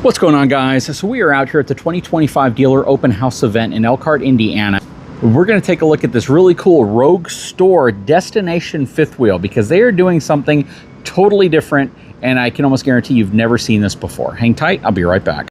What's going on, guys? So we are out here at the 2025 Dealer Open House event in Elkhart, Indiana. We're going to take a look at this really cool Rogue Store Destination fifth wheel because they are doing something totally different, and I can almost guarantee you've never seen this before. Hang tight, I'll be right back.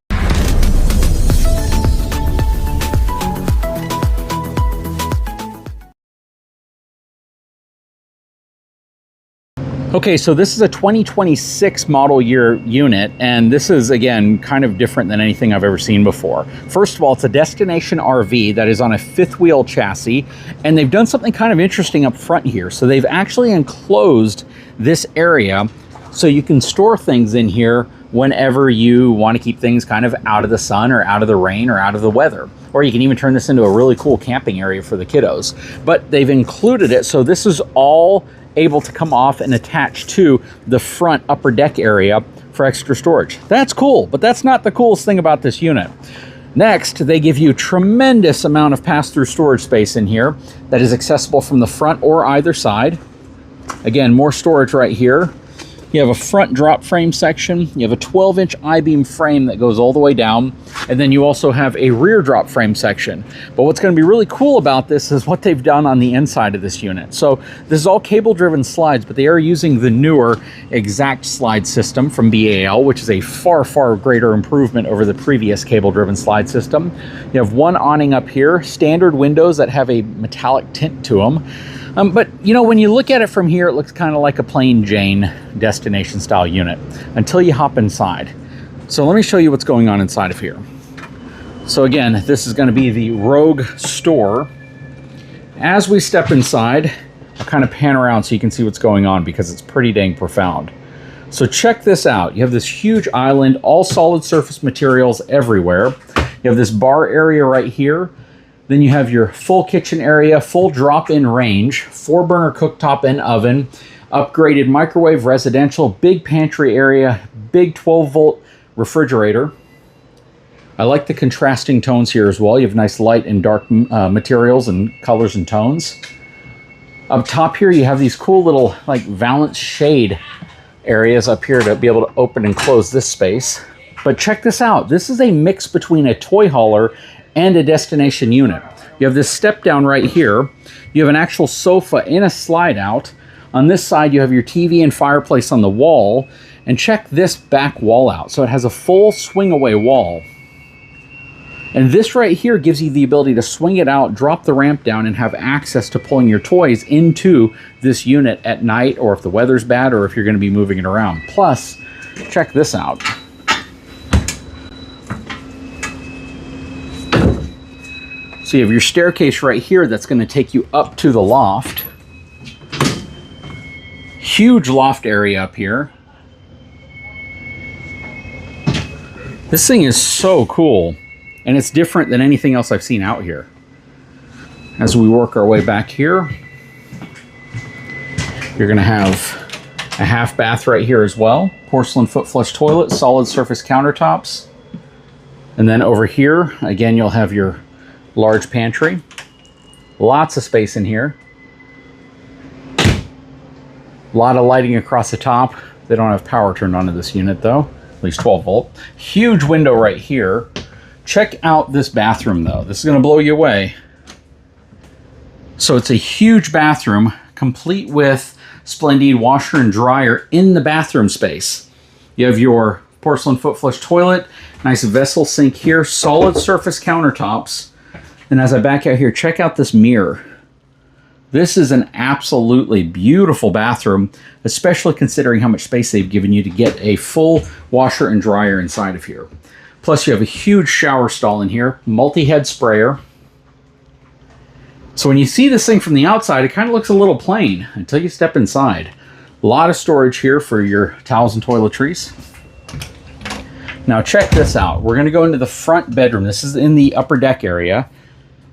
Okay, so this is a 2026 model year unit, and this is, again, kind of different than anything I've ever seen before. First of all, it's a Destination RV that is on a fifth wheel chassis, and they've done something kind of interesting up front here. So they've actually enclosed this area so you can store things in here whenever you want to keep things kind of out of the sun or out of the rain or out of the weather. Or you can even turn this into a really cool camping area for the kiddos. But they've included it, so this is all able to come off and attach to the front upper deck area for extra storage. That's cool, but that's not the coolest thing about this unit. Next, they give you a tremendous amount of pass-through storage space in here that is accessible from the front or either side. Again, more storage right here. You have a front drop frame section. You have a 12-inch I-beam frame that goes all the way down. And then you also have a rear drop frame section. But what's going to be really cool about this is what they've done on the inside of this unit. So this is all cable-driven slides, but they are using the newer Exact slide system from BAL, which is a far, far greater improvement over the previous cable-driven slide system. You have one awning up here, standard windows that have a metallic tint to them. But, you know, when you look at it from here, it looks kind of like a plain Jane Destination style unit until you hop inside. So let me show you what's going on inside of here. So again, this is going to be the Rogue Store. As we step inside, I'll kind of pan around so you can see what's going on because it's pretty dang profound. So check this out. You have this huge island, all solid surface materials everywhere. You have this bar area right here. Then you have your full kitchen area, full drop-in range, 4-burner cooktop and oven, upgraded microwave residential, big pantry area, big 12-volt refrigerator. I like the contrasting tones here as well. You have nice light and dark materials and colors and tones. Up top here, you have these cool little like valance shade areas up here to be able to open and close this space. But check this out. This is a mix between a toy hauler and a destination unit. You have this step down right here. You have an actual sofa in a slide out. On this side, you have your TV and fireplace on the wall. And check this back wall out. So it has a full swing away wall. And this right here gives you the ability to swing it out, drop the ramp down, and have access to pulling your toys into this unit at night, or if the weather's bad, or if you're going to be moving it around. Plus, check this out. So you have your staircase right here that's going to take you up to the loft. Huge loft area up here. This thing is so cool, and it's different than anything else I've seen out here. As we work our way back here, you're going to have a half bath right here as well. Porcelain foot flush toilet, solid surface countertops. And then over here, again, you'll have your large pantry. Lots of space in here. A lot of lighting across the top. They don't have power turned on to this unit though, at least 12 volt. Huge window right here. Check out this bathroom though. This is going to blow you away. So it's a huge bathroom, complete with Splendid washer and dryer in the bathroom space. You have your porcelain foot flush toilet, nice vessel sink here, solid surface countertops. And as I back out here, check out this mirror. This is an absolutely beautiful bathroom, especially considering how much space they've given you to get a full washer and dryer inside of here. Plus you have a huge shower stall in here, multi-head sprayer. So when you see this thing from the outside, it kind of looks a little plain until you step inside. A lot of storage here for your towels and toiletries. Now check this out. We're going to go into the front bedroom. This is in the upper deck area.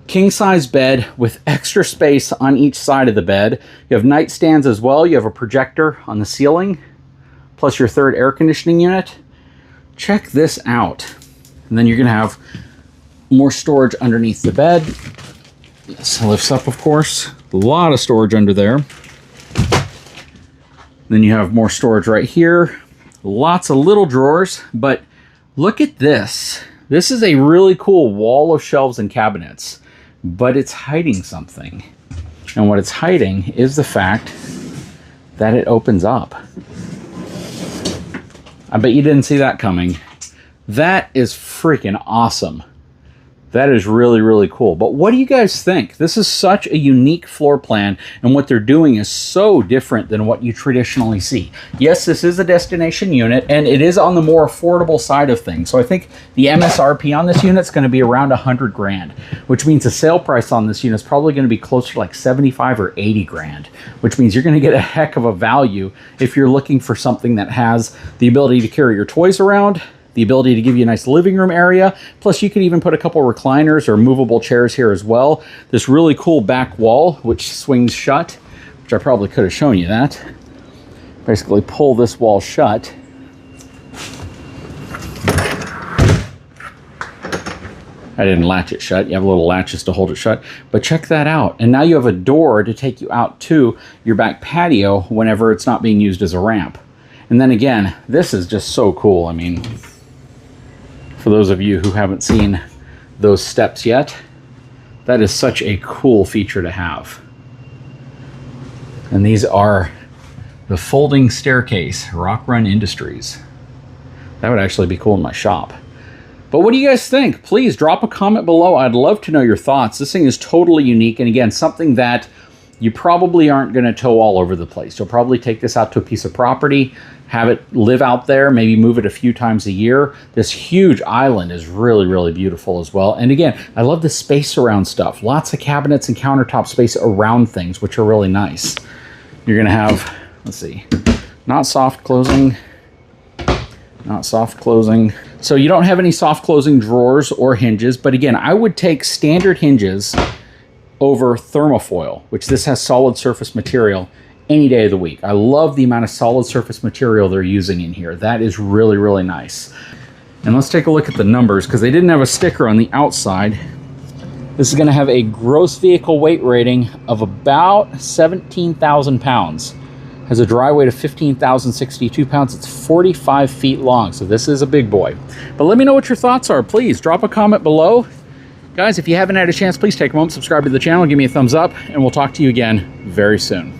King size bed with extra space on each side of the bed. You have nightstands as well. You have a projector on the ceiling, plus your third air conditioning unit. Check this out. And then you're going to have more storage underneath the bed. This lifts up, of course. A lot of storage under there. Then you have more storage right here. Lots of little drawers, but Look at this. This is a really cool wall of shelves and cabinets, but it's hiding something. And what it's hiding is the fact that it opens up. I bet you didn't see that coming. That is freaking awesome. That is really, really cool. But what do you guys think? This is such a unique floor plan, and what they're doing is so different than what you traditionally see. Yes, this is a destination unit, and it is on the more affordable side of things. So I think the MSRP on this unit is going to be around 100 grand, which means the sale price on this unit is probably going to be closer to like 75 or 80 grand, which means you're going to get a heck of a value if you're looking for something that has the ability to carry your toys around, the ability to give you a nice living room area. Plus, you could even put a couple recliners or movable chairs here as well. This really cool back wall, which swings shut, which I probably could have shown you that. Basically, pull this wall shut. I didn't latch it shut. You have little latches to hold it shut. But check that out. And now you have a door to take you out to your back patio whenever it's not being used as a ramp. And then again, this is just so cool. I mean, for those of you who haven't seen those steps yet, that is such a cool feature to have. And these are the folding staircase, Rock Run Industries. That would actually be cool in my shop. But what do you guys think? Please drop a comment below. I'd love to know your thoughts. This thing is totally unique, and again, something that you probably aren't going to tow all over the place. You'll probably take this out to a piece of property, have it live out there, maybe move it a few times a year. This huge island is really, really beautiful as well. And again, I love the space around stuff. Lots of cabinets and countertop space around things, which are really nice. You're going to have, let's see, not soft closing, not soft closing. So you don't have any soft closing drawers or hinges, but again, I would take standard hinges over thermofoil, which this has solid surface material, any day of the week. I love the amount of solid surface material they're using in here. That is really, really nice. And let's take a look at the numbers, because they didn't have a sticker on the outside. This is going to have a gross vehicle weight rating of about 17,000 pounds. Has a dry weight of 15,062 pounds. It's 45 feet long, so this is a big boy. But let me know what your thoughts are. Please drop a comment below. Guys, if you haven't had a chance, please take a moment, subscribe to the channel, give me a thumbs up, and we'll talk to you again very soon.